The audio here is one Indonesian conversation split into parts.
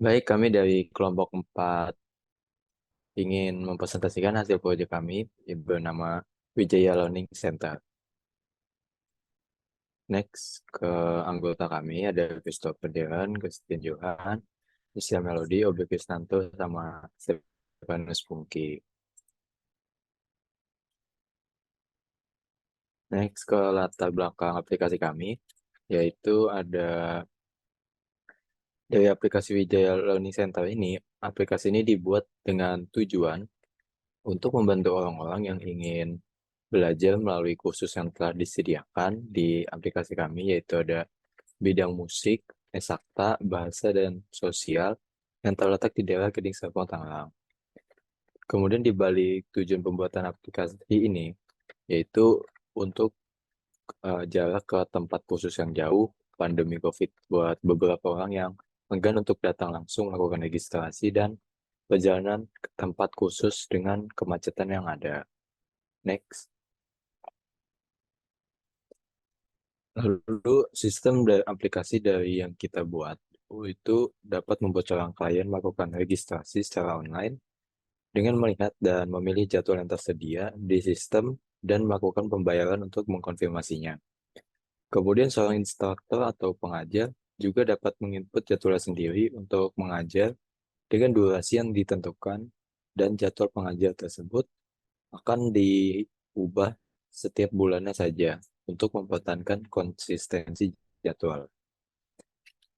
Baik, kami dari kelompok 4 ingin mempresentasikan hasil proyek kami yang bernama Wijaya Learning Center. Next, ke anggota kami ada Christopher Deran, Christian Johan, Isya Melody, Obi Krisnanto, sama Stefanus Pungki. Next, ke latar belakang aplikasi kami, yaitu ada dari aplikasi Wijaya Learning Center ini, aplikasi ini dibuat dengan tujuan untuk membantu orang-orang yang ingin belajar melalui kursus yang telah disediakan di aplikasi kami, yaitu ada bidang musik, eksakta, bahasa, dan sosial yang terletak di daerah Gading Serpong, Tangerang. Kemudian di balik tujuan pembuatan aplikasi ini, yaitu untuk jarak ke tempat kursus yang jauh, pandemi COVID buat beberapa orang yang enggan untuk datang langsung melakukan registrasi dan perjalanan ke tempat kursus dengan kemacetan yang ada. Next. Lalu sistem dari aplikasi dari yang kita buat itu dapat membuat seorang klien melakukan registrasi secara online dengan melihat dan memilih jadwal yang tersedia di sistem dan melakukan pembayaran untuk mengkonfirmasinya. Kemudian seorang instruktur atau pengajar juga dapat menginput jadwalnya sendiri untuk mengajar dengan durasi yang ditentukan, dan jadwal pengajar tersebut akan diubah setiap bulannya saja untuk mempertahankan konsistensi jadwal.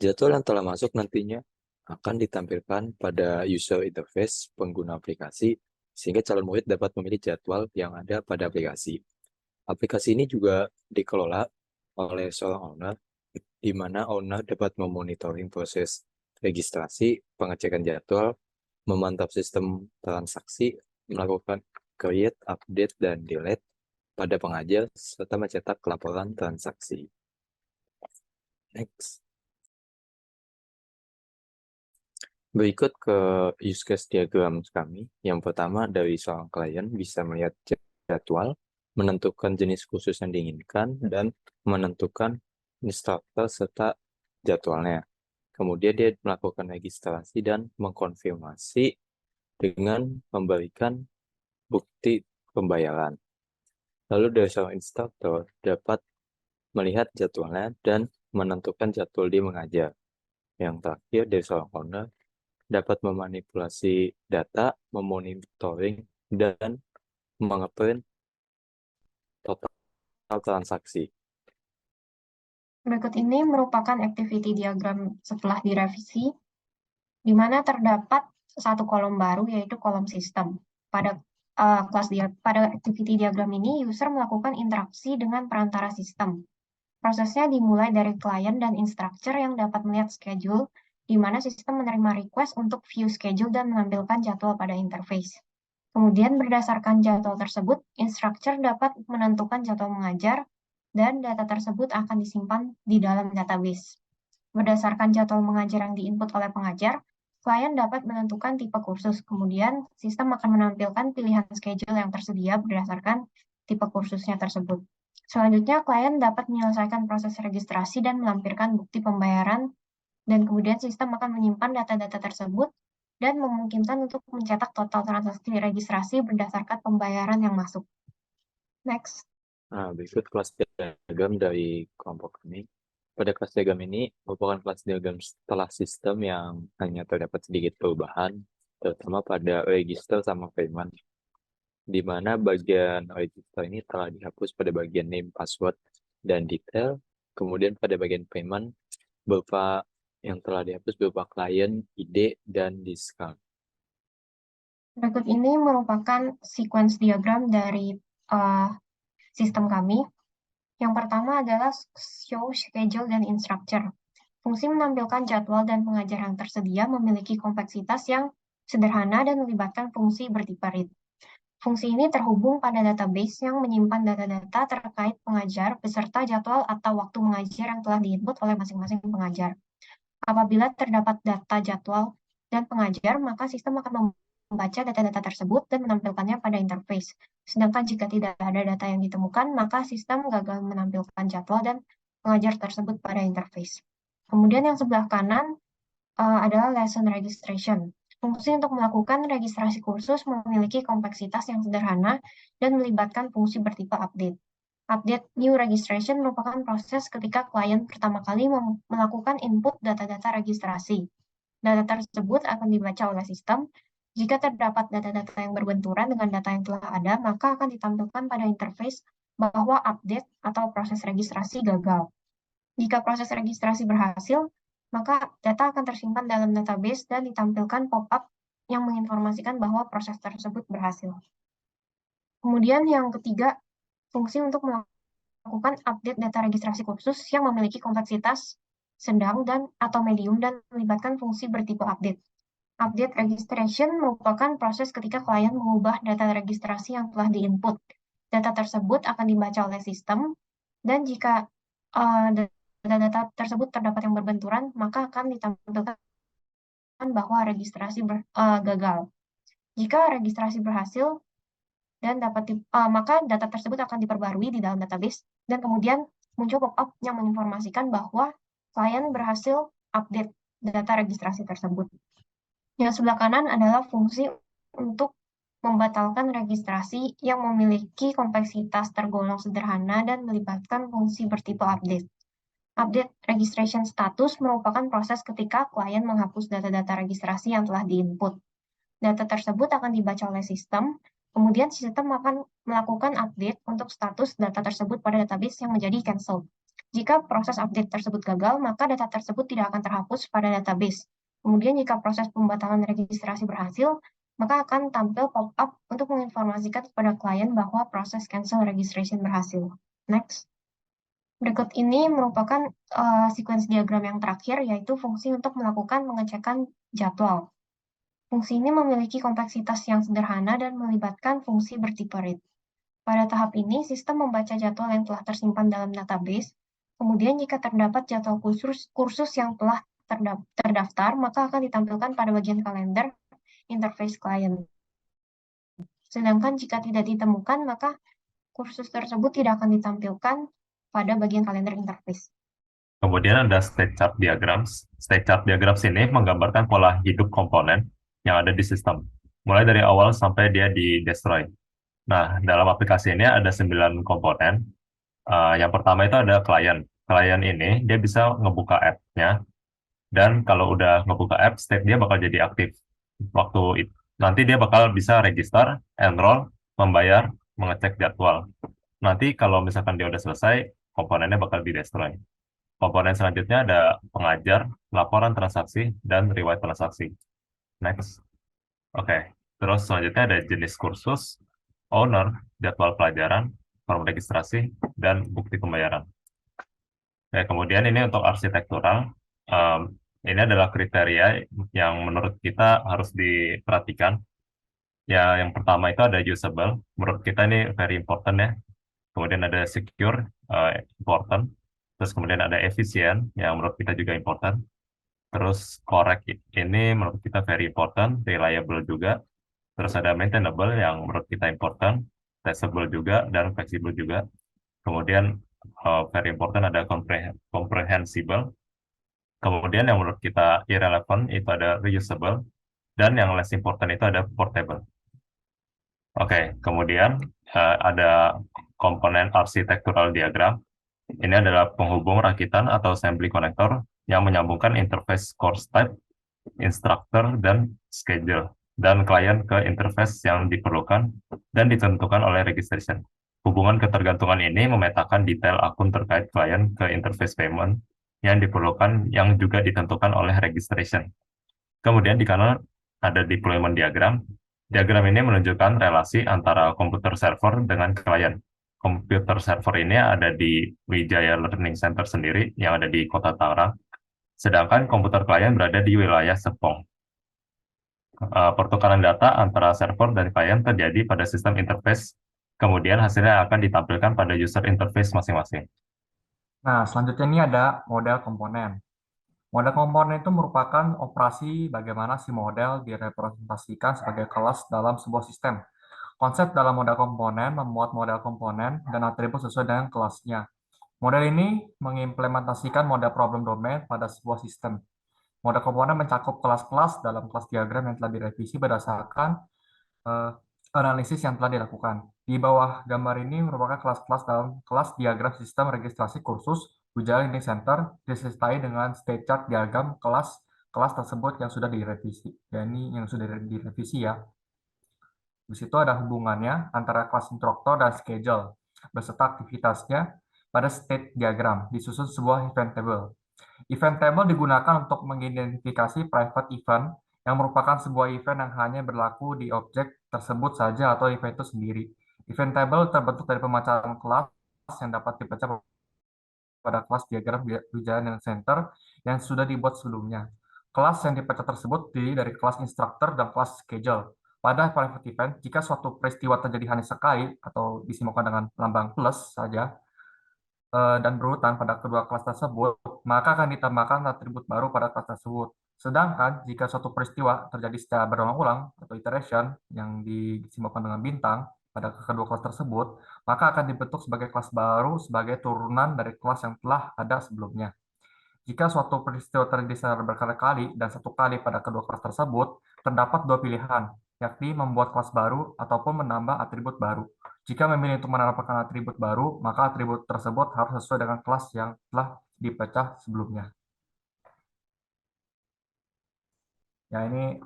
Jadwal yang telah masuk nantinya akan ditampilkan pada user interface pengguna aplikasi sehingga calon murid dapat memilih jadwal yang ada pada aplikasi. Aplikasi ini juga dikelola oleh seorang owner, di mana owner dapat memonitoring proses registrasi, pengecekan jadwal, memantau sistem transaksi, melakukan create, update, dan delete pada pengajar, serta mencetak laporan transaksi. Next. Berikut ke use case diagram kami. Yang pertama, dari seorang klien bisa melihat jadwal, menentukan jenis kursus yang diinginkan, dan menentukan instruktur serta jadwalnya. Kemudian dia melakukan registrasi dan mengkonfirmasi dengan memberikan bukti pembayaran. Lalu dari seorang instruktur dapat melihat jadwalnya dan menentukan jadwal dia mengajar. Yang terakhir dari seorang owner dapat memanipulasi data, memonitoring, dan mengeprint total transaksi. Berikut ini merupakan activity diagram setelah direvisi, di mana terdapat satu kolom baru, yaitu kolom sistem. Pada activity diagram ini, user melakukan interaksi dengan perantara sistem. Prosesnya dimulai dari klien dan instructor yang dapat melihat schedule, di mana sistem menerima request untuk view schedule dan menampilkan jadwal pada interface. Kemudian berdasarkan jadwal tersebut, instructor dapat menentukan jadwal mengajar, dan data tersebut akan disimpan di dalam database. Berdasarkan jadwal mengajar yang diinput oleh pengajar, klien dapat menentukan tipe kursus. Kemudian, sistem akan menampilkan pilihan schedule yang tersedia berdasarkan tipe kursusnya tersebut. Selanjutnya, klien dapat menyelesaikan proses registrasi dan melampirkan bukti pembayaran, dan kemudian sistem akan menyimpan data-data tersebut dan memungkinkan untuk mencetak total transaksi registrasi berdasarkan pembayaran yang masuk. Next. Nah, berikut kelas diagram dari kelompok kami. Pada kelas diagram ini merupakan kelas diagram setelah sistem yang hanya terdapat sedikit perubahan, terutama pada register sama payment, di mana bagian register ini telah dihapus pada bagian name, password, dan detail. Kemudian pada bagian payment berupa yang telah dihapus berupa klien, ID, dan discount. Berikut ini merupakan sequence diagram dari sistem kami. Yang pertama adalah show, schedule, dan instructor. Fungsi menampilkan jadwal dan pengajar yang tersedia memiliki kompleksitas yang sederhana dan melibatkan fungsi bertipe read. Fungsi ini terhubung pada database yang menyimpan data-data terkait pengajar beserta jadwal atau waktu mengajar yang telah diinput oleh masing-masing pengajar. Apabila terdapat data jadwal dan pengajar, maka sistem akan membaca data-data tersebut dan menampilkannya pada interface. Sedangkan jika tidak ada data yang ditemukan, maka sistem gagal menampilkan jadwal dan pengajar tersebut pada interface. Kemudian yang sebelah kanan adalah lesson registration. Fungsi untuk melakukan registrasi kursus memiliki kompleksitas yang sederhana dan melibatkan fungsi bertipe update. Update new registration merupakan proses ketika klien pertama kali melakukan input data-data registrasi. Data tersebut akan dibaca oleh sistem. Jika terdapat data-data yang berbenturan dengan data yang telah ada, maka akan ditampilkan pada interface bahwa update atau proses registrasi gagal. Jika proses registrasi berhasil, maka data akan tersimpan dalam database dan ditampilkan pop-up yang menginformasikan bahwa proses tersebut berhasil. Kemudian yang ketiga, fungsi untuk melakukan update data registrasi kursus yang memiliki kompleksitas sedang dan atau medium dan melibatkan fungsi bertipe update. Update registration merupakan proses ketika klien mengubah data registrasi yang telah diinput. Data tersebut akan dibaca oleh sistem, dan jika data-data tersebut terdapat yang berbenturan, maka akan ditampilkan bahwa registrasi gagal. Jika registrasi berhasil, dan maka data tersebut akan diperbarui di dalam database, dan kemudian muncul pop-up yang menginformasikan bahwa klien berhasil update data registrasi tersebut. Yang sebelah kanan adalah fungsi untuk membatalkan registrasi yang memiliki kompleksitas tergolong sederhana dan melibatkan fungsi bertipe update. Update registration status merupakan proses ketika klien menghapus data-data registrasi yang telah diinput. Data tersebut akan dibaca oleh sistem, kemudian sistem akan melakukan update untuk status data tersebut pada database yang menjadi cancelled. Jika proses update tersebut gagal, maka data tersebut tidak akan terhapus pada database. Kemudian jika proses pembatalan registrasi berhasil, maka akan tampil pop-up untuk menginformasikan kepada klien bahwa proses cancel registration berhasil. Next. Berikut ini merupakan sequence diagram yang terakhir, yaitu fungsi untuk melakukan pengecekan jadwal. Fungsi ini memiliki kompleksitas yang sederhana dan melibatkan fungsi bertipe read. Pada tahap ini, sistem membaca jadwal yang telah tersimpan dalam database. Kemudian jika terdapat jadwal kursus yang telah terdaftar, maka akan ditampilkan pada bagian kalender interface client. Sedangkan jika tidak ditemukan, maka kursus tersebut tidak akan ditampilkan pada bagian kalender interface. Kemudian ada state chart diagrams. State chart diagrams ini menggambarkan pola hidup komponen yang ada di sistem, mulai dari awal sampai dia di-destroy. Nah, dalam aplikasi ini ada 9 komponen. Yang pertama itu ada klien. Klien ini dia bisa ngebuka app-nya, dan kalau udah ngebuka app, state dia bakal jadi aktif. Waktu itu, nanti dia bakal bisa register, enroll, membayar, mengecek jadwal. Nanti kalau misalkan dia udah selesai, komponennya bakal di-destroy. Komponen selanjutnya ada pengajar, laporan transaksi, dan riwayat transaksi. Next. Oke. Terus selanjutnya ada jenis kursus, owner, jadwal pelajaran, form registrasi, dan bukti pembayaran. Oke, kemudian ini untuk arsitektural. Ini adalah kriteria yang menurut kita harus diperhatikan. Ya, yang pertama itu ada usable. Menurut kita ini very important ya. Kemudian ada secure, important. Terus kemudian ada efisien, yang menurut kita juga important. Terus correct, ini menurut kita very important, reliable juga. Terus ada maintainable, yang menurut kita important, testable juga, dan fleksibel juga. Kemudian very important ada comprehensible. Kemudian yang menurut kita irrelevant itu ada reusable. Dan yang less important itu ada portable. Oke, kemudian ada komponen architectural diagram. Ini adalah penghubung rakitan atau assembly connector yang menyambungkan interface course type, instructor, dan schedule, dan klien ke interface yang diperlukan dan ditentukan oleh registration. Hubungan ketergantungan ini memetakan detail akun terkait klien ke interface payment yang diperlukan yang juga ditentukan oleh registration. Kemudian di kanan ada deployment diagram. Diagram ini menunjukkan relasi antara komputer server dengan klien. Komputer server ini ada di Wijaya Learning Center sendiri yang ada di Kota Tangerang, sedangkan komputer klien berada di wilayah Serpong. Pertukaran data antara server dan klien terjadi pada sistem interface, kemudian hasilnya akan ditampilkan pada user interface masing-masing. Nah, selanjutnya ini ada model komponen. Model komponen itu merupakan operasi bagaimana si model direpresentasikan sebagai kelas dalam sebuah sistem. Konsep dalam model komponen memuat model komponen dan atribut sesuai dengan kelasnya. Model ini mengimplementasikan model problem domain pada sebuah sistem. Model komponen mencakup kelas-kelas dalam kelas diagram yang telah direvisi berdasarkan eh, analisis yang telah dilakukan. Di bawah gambar ini merupakan kelas-kelas dalam kelas diagram sistem registrasi kursus Wijaya Learning Center disertai dengan state chart diagram kelas tersebut yang sudah direvisi. Ya, ini yang sudah direvisi ya. Di situ ada hubungannya antara kelas instruktur dan schedule beserta aktivitasnya pada state diagram disusun sebuah event table. Event table digunakan untuk mengidentifikasi private event yang merupakan sebuah event yang hanya berlaku di objek tersebut saja atau event itu sendiri. Event table terbentuk dari pemecahan kelas yang dapat dipecah pada kelas diagram Wijaya dan Center yang sudah dibuat sebelumnya. Kelas yang dipecah tersebut terdiri dari kelas instructor dan kelas schedule. Pada private event, jika suatu peristiwa terjadi hanya sekali atau disimbolkan dengan lambang plus saja, dan berurutan pada kedua kelas tersebut, maka akan ditambahkan atribut baru pada kelas tersebut. Sedangkan jika suatu peristiwa terjadi secara berulang-ulang atau iteration yang disimbolkan dengan bintang pada kedua kelas tersebut, maka akan dibentuk sebagai kelas baru sebagai turunan dari kelas yang telah ada sebelumnya. Jika suatu peristiwa terjadi secara berkali-kali dan satu kali pada kedua kelas tersebut, terdapat dua pilihan, yakni membuat kelas baru ataupun menambah atribut baru. Jika memilih untuk menambahkan atribut baru, maka atribut tersebut harus sesuai dengan kelas yang telah dipecah sebelumnya. Ya, ini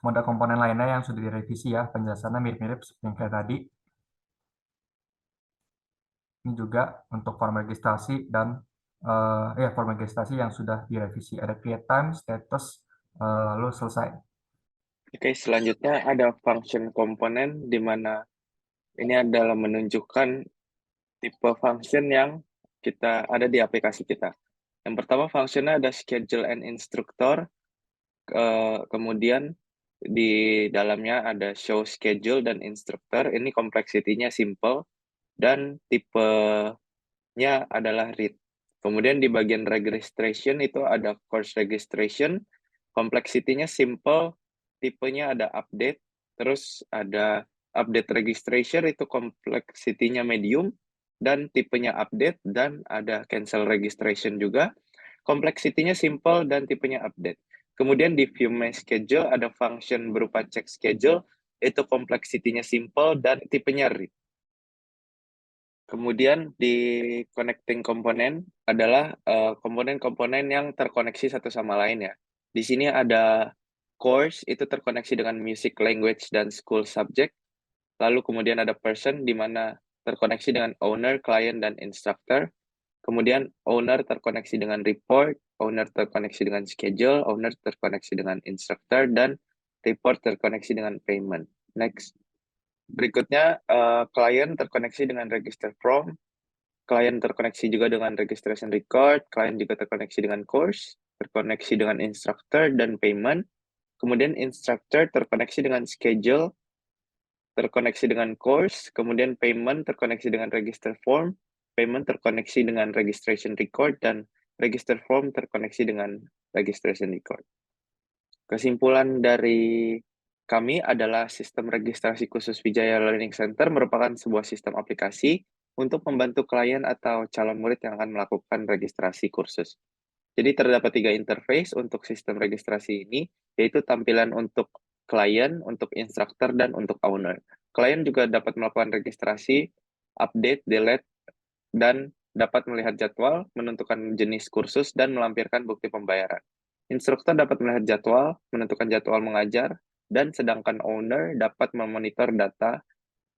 model komponen lainnya yang sudah direvisi ya, penjelasannya mirip-mirip seperti yang kayak tadi. Ini juga untuk form registrasi dan form registrasi yang sudah direvisi. Ada create time, status, lalu selesai. Oke, selanjutnya ada function komponen di mana ini adalah menunjukkan tipe function yang kita ada di aplikasi kita. Yang pertama functionnya ada schedule and instructor, kemudian di dalamnya ada show schedule dan instructor. Ini complexity-nya simple dan tipenya adalah read. Kemudian di bagian registration itu ada course registration, complexity-nya simple, tipenya ada update, terus ada update registration itu complexity-nya medium, dan tipenya update, dan ada cancel registration juga. Complexity-nya simple dan tipenya update. Kemudian di view my schedule ada function berupa check schedule, itu complexity-nya simple dan tipenya read. Kemudian di connecting komponen adalah komponen-komponen yang terkoneksi satu sama lain ya. Di sini ada course, itu terkoneksi dengan music, language, dan school subject. Lalu kemudian ada person, di mana terkoneksi dengan owner, client, dan instructor. Kemudian owner terkoneksi dengan report, owner terkoneksi dengan schedule, owner terkoneksi dengan instructor, dan report terkoneksi dengan payment. Next. Berikutnya, klien terkoneksi dengan register form, klien terkoneksi juga dengan registration record, klien juga terkoneksi dengan course, terkoneksi dengan instructor dan payment, kemudian instructor terkoneksi dengan schedule, terkoneksi dengan course, kemudian payment terkoneksi dengan register form, payment terkoneksi dengan registration record, dan register form terkoneksi dengan registration record. Kesimpulan dari kami adalah sistem registrasi khusus Wijaya Learning Center merupakan sebuah sistem aplikasi untuk membantu klien atau calon murid yang akan melakukan registrasi kursus. Jadi terdapat 3 interface untuk sistem registrasi ini, yaitu tampilan untuk klien, untuk instructor, dan untuk owner. Klien juga dapat melakukan registrasi, update, delete, dan dapat melihat jadwal, menentukan jenis kursus, dan melampirkan bukti pembayaran. Instruktur dapat melihat jadwal, menentukan jadwal mengajar, dan sedangkan owner dapat memonitor data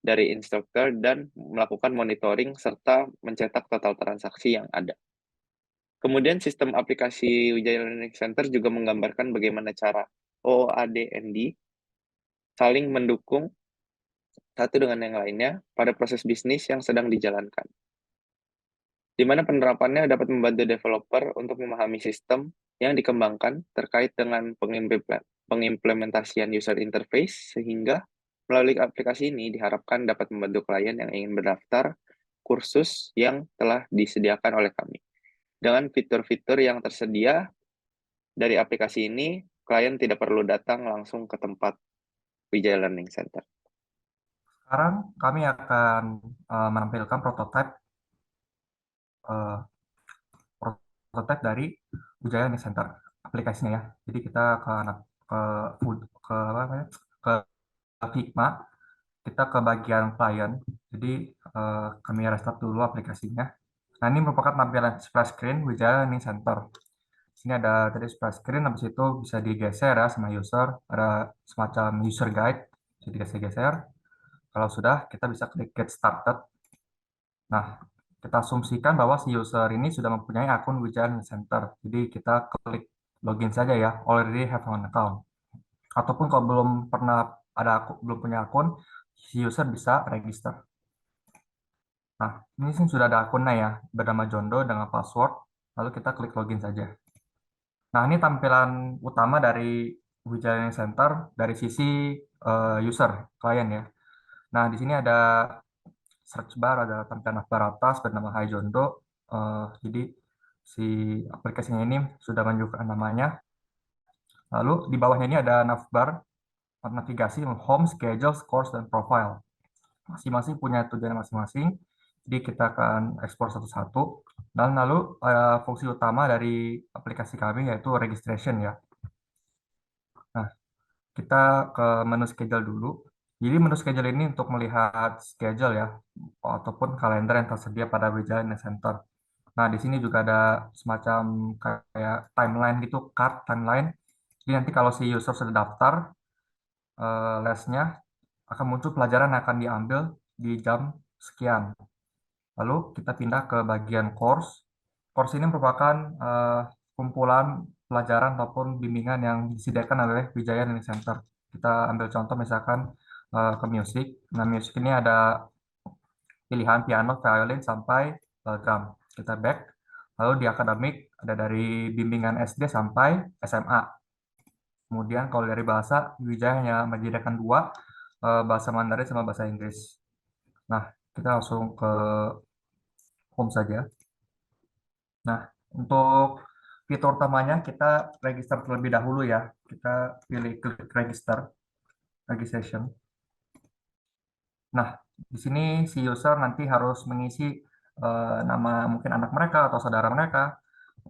dari instruktur dan melakukan monitoring serta mencetak total transaksi yang ada. Kemudian sistem aplikasi Wijaya Learning Center juga menggambarkan bagaimana cara OOAD&D saling mendukung satu dengan yang lainnya pada proses bisnis yang sedang dijalankan, di mana penerapannya dapat membantu developer untuk memahami sistem yang dikembangkan terkait dengan pengimplementasian user interface, sehingga melalui aplikasi ini diharapkan dapat membantu klien yang ingin mendaftar kursus yang telah disediakan oleh kami. Dengan fitur-fitur yang tersedia dari aplikasi ini, klien tidak perlu datang langsung ke tempat Wijaya Learning Center. Sekarang kami akan menampilkan prototipe dari Wijaya Learning Center. aplikasinya ya. Jadi kita ke apa namanya? Ke Figma, kita ke bagian client. Jadi kami restart dulu aplikasinya. Nah, ini merupakan tampilan splash screen Wijaya Learning Center. Sini ada tadi splash screen, habis itu bisa digeser ya sama user. Ada semacam user guide, bisa digeser-geser. Kalau sudah, kita bisa klik get started. Nah, kita asumsikan bahwa si user ini sudah mempunyai akun Wijaya Learning Center. Jadi kita klik login saja ya, already have an account. Ataupun kalau belum pernah belum punya akun, si user bisa register. Nah, ini sih sudah ada akunnya ya, bernama Jondo dengan password, lalu kita klik login saja. Nah, ini tampilan utama dari Wijaya Learning Center dari sisi user, klien ya. Nah, di sini ada search bar, ada tampilan navbar atas bernama Hai Jondo. Jadi, si aplikasinya ini sudah menunjukkan namanya. Lalu, di bawahnya ini ada navbar navigasi, home, schedule, course, dan profile. Masing-masing punya tujuan masing-masing. Jadi kita akan ekspor satu-satu. Dan lalu fungsi utama dari aplikasi kami yaitu registration ya. Nah, kita ke menu schedule dulu. Jadi menu schedule ini untuk melihat schedule ya, ataupun kalender yang tersedia pada Wijaya Learning Center. Nah, di sini juga ada semacam kayak timeline gitu, card timeline. Jadi nanti kalau si user sudah daftar lesnya, akan muncul pelajaran yang akan diambil di jam sekian. Lalu kita pindah ke bagian course. Course ini merupakan kumpulan pelajaran ataupun bimbingan yang disediakan oleh Wijaya Learning Center. Kita ambil contoh misalkan ke musik. Nah, musik ini ada pilihan piano, violin, sampai drum. Kita back. Lalu di akademik ada dari bimbingan SD sampai SMA. Kemudian kalau dari bahasa, Wijaya hanya menyediakan dua, bahasa Mandarin sama bahasa Inggris. Nah, kita langsung ke home saja. Nah, untuk fitur utamanya kita register terlebih dahulu ya. Kita pilih klik register, registration. Nah, di sini si user nanti harus mengisi nama mungkin anak mereka atau saudara mereka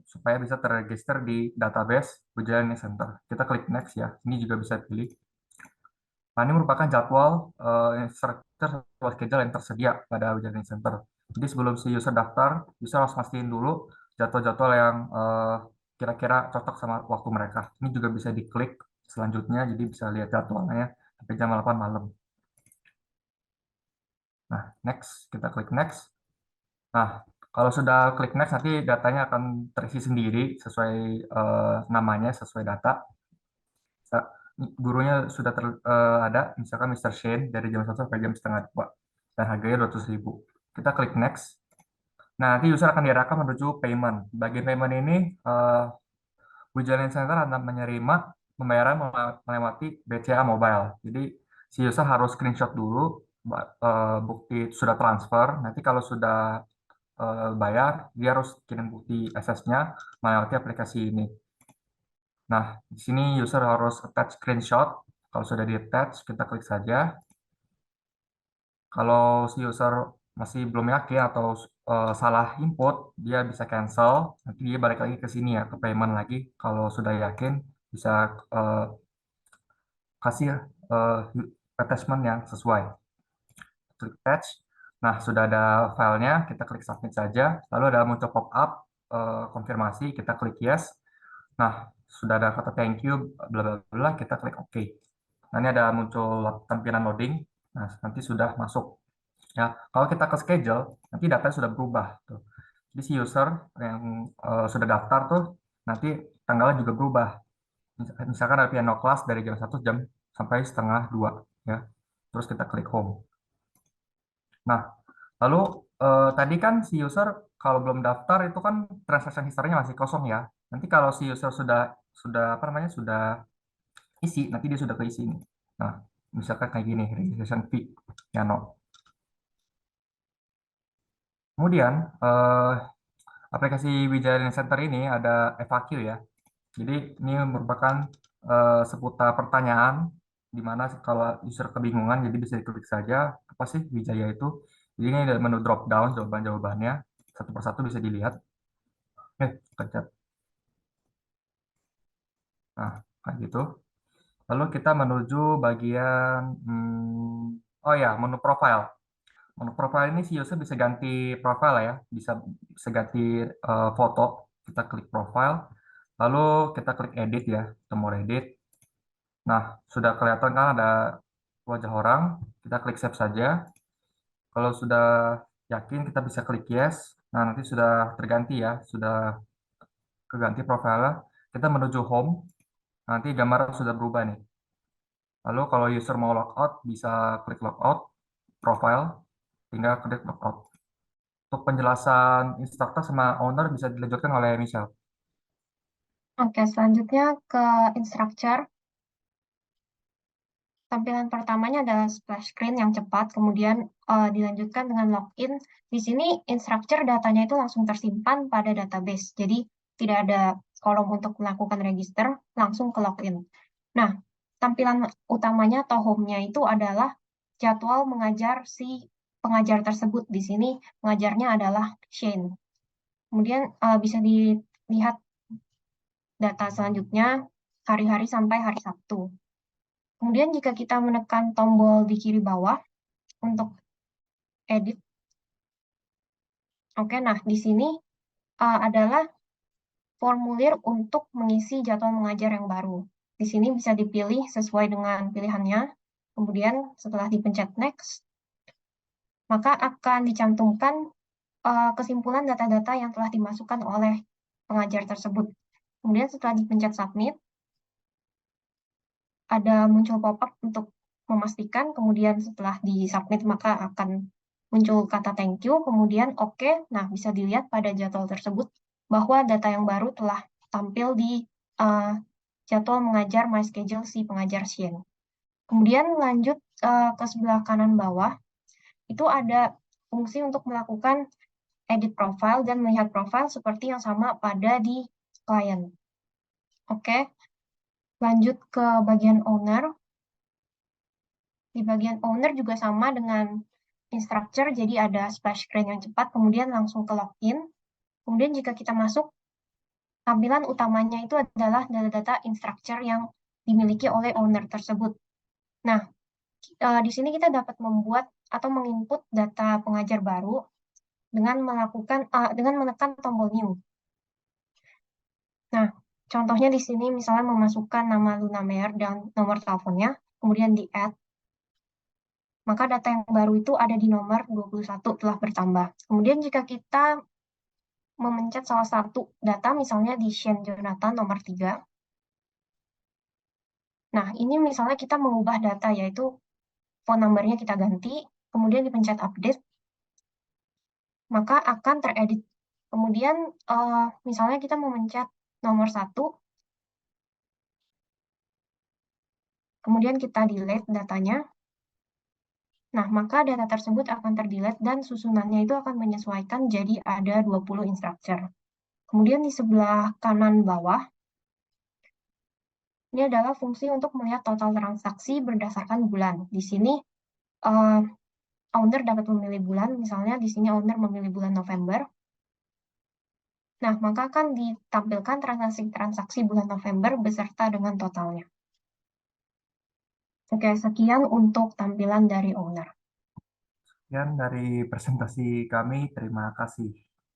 supaya bisa terregister di database Wijaya Learning Center. Kita klik next ya. Ini juga bisa pilih. Nah, ini merupakan jadwal schedule yang tersedia pada Wijaya Learning Center. Jadi sebelum si user daftar, user harus pastiin dulu jadwal-jadwal yang kira-kira cocok sama waktu mereka. Ini juga bisa diklik selanjutnya, jadi bisa lihat jadwalnya sampai jam 8 malam. Nah, next, kita klik next. Nah, kalau sudah klik next, nanti datanya akan terisi sendiri sesuai namanya, sesuai data. Gurunya sudah ada, misalkan Mr. Shane dari jam 1 sampai jam setengah 2, dan harganya 200.000. Kita klik next. Nah, nanti user akan diarahkan menuju payment. Bagian payment ini, Wijaya Learning Center akan menerima pembayaran melewati BCA Mobile. Jadi, si user harus screenshot dulu bukti sudah transfer. Nanti kalau sudah bayar, dia harus kirim bukti SS-nya melewati aplikasi ini. Nah, di sini user harus attach screenshot. Kalau sudah di-attach, kita klik saja. Kalau si user masih belum yakin atau salah input, dia bisa cancel. Nanti dia balik lagi ke sini ya, ke payment lagi. Kalau sudah yakin, bisa kasih attachment yang sesuai. Klik attach. Nah, sudah ada filenya, kita klik submit saja. Lalu ada muncul pop-up konfirmasi, kita klik yes. Nah, sudah ada kata thank you, bla bla bla, kita klik OK. Nah, ini ada muncul tampilan loading. Nah, nanti sudah masuk. Ya, kalau kita ke schedule, nanti datanya sudah berubah. Tuh. Jadi si user yang sudah daftar tuh, nanti tanggalnya juga berubah. Misalkan ada piano class dari jam 1 jam sampai setengah 2. Ya. Terus kita klik home. Nah, lalu tadi kan si user kalau belum daftar itu kan transaction history-nya masih kosong ya. Nanti kalau si user sudah apa namanya sudah isi, nanti dia sudah keisi ini. Nah, misalkan kayak gini, registration fee piano. Kemudian aplikasi Wijaya Learning Center ini ada FAQ ya. Jadi ini merupakan seputar pertanyaan di mana kalau user kebingungan jadi bisa diklik saja apa sih Wijaya itu. Jadi ini ada menu drop down jawaban-jawabannya satu persatu bisa dilihat. Kencet. Nah, kayak gitu. Lalu kita menuju bagian, oh ya, menu profile. Menu profile ini si user bisa ganti profile ya, bisa ganti foto. Kita klik profile, lalu kita klik edit ya, tombol edit. Nah, sudah kelihatan kan ada wajah orang, kita klik save saja. Kalau sudah yakin, kita bisa klik yes. Nah, nanti sudah terganti ya, sudah keganti profile. Kita menuju home, nanti gambar sudah berubah nih. Lalu kalau user mau logout, bisa klik logout, profile, tinggal klik logout. Untuk penjelasan instructor sama owner bisa dilanjutkan oleh Michelle. Oke, selanjutnya ke instructor. Tampilan pertamanya adalah splash screen yang cepat, kemudian dilanjutkan dengan login. Di sini instructor datanya itu langsung tersimpan pada database, jadi tidak ada kolom untuk melakukan register, langsung ke login. Nah, tampilan utamanya atau home-nya itu adalah jadwal mengajar si pengajar tersebut. Di sini pengajarnya adalah Shane. Kemudian bisa dilihat data selanjutnya hari-hari sampai hari Sabtu. Kemudian jika kita menekan tombol di kiri bawah untuk edit, oke, nah di sini adalah formulir untuk mengisi jadwal mengajar yang baru. Di sini bisa dipilih sesuai dengan pilihannya. Kemudian setelah dipencet next, maka akan dicantumkan kesimpulan data-data yang telah dimasukkan oleh pengajar tersebut. Kemudian setelah dipencet submit, ada muncul pop-up untuk memastikan, kemudian setelah di-submit maka akan muncul kata thank you, kemudian oke. Nah, bisa dilihat pada jadwal tersebut bahwa data yang baru telah tampil di jadwal mengajar My Schedule si pengajar Shane. Kemudian lanjut ke sebelah kanan bawah, itu ada fungsi untuk melakukan edit profile dan melihat profile seperti yang sama pada di klien. Oke, lanjut ke bagian owner. Di bagian owner juga sama dengan instructor, jadi ada splash screen yang cepat, kemudian langsung ke login. Kemudian jika kita masuk, tampilan utamanya itu adalah data-data instructor yang dimiliki oleh owner tersebut. Nah, di sini kita dapat membuat atau menginput data pengajar baru dengan menekan tombol new. Nah, contohnya di sini misalnya memasukkan nama Luna Meyer dan nomor teleponnya, kemudian di add, maka data yang baru itu ada di nomor 21 telah bertambah. Kemudian jika kita memencet salah satu data, misalnya di Shane Jonathan nomor 3. Nah, ini misalnya kita mengubah data, yaitu phone number-nya kita ganti, kemudian dipencet update, maka akan teredit. Kemudian misalnya kita memencet nomor 1, kemudian kita delete datanya. Nah, maka data tersebut akan terdelete dan susunannya itu akan menyesuaikan jadi ada 20 instructor. Kemudian di sebelah kanan bawah, ini adalah fungsi untuk melihat total transaksi berdasarkan bulan. Di sini owner dapat memilih bulan, misalnya di sini owner memilih bulan November. Nah, maka akan ditampilkan transaksi bulan November beserta dengan totalnya. Oke, sekian untuk tampilan dari owner. Sekian dari presentasi kami, terima kasih.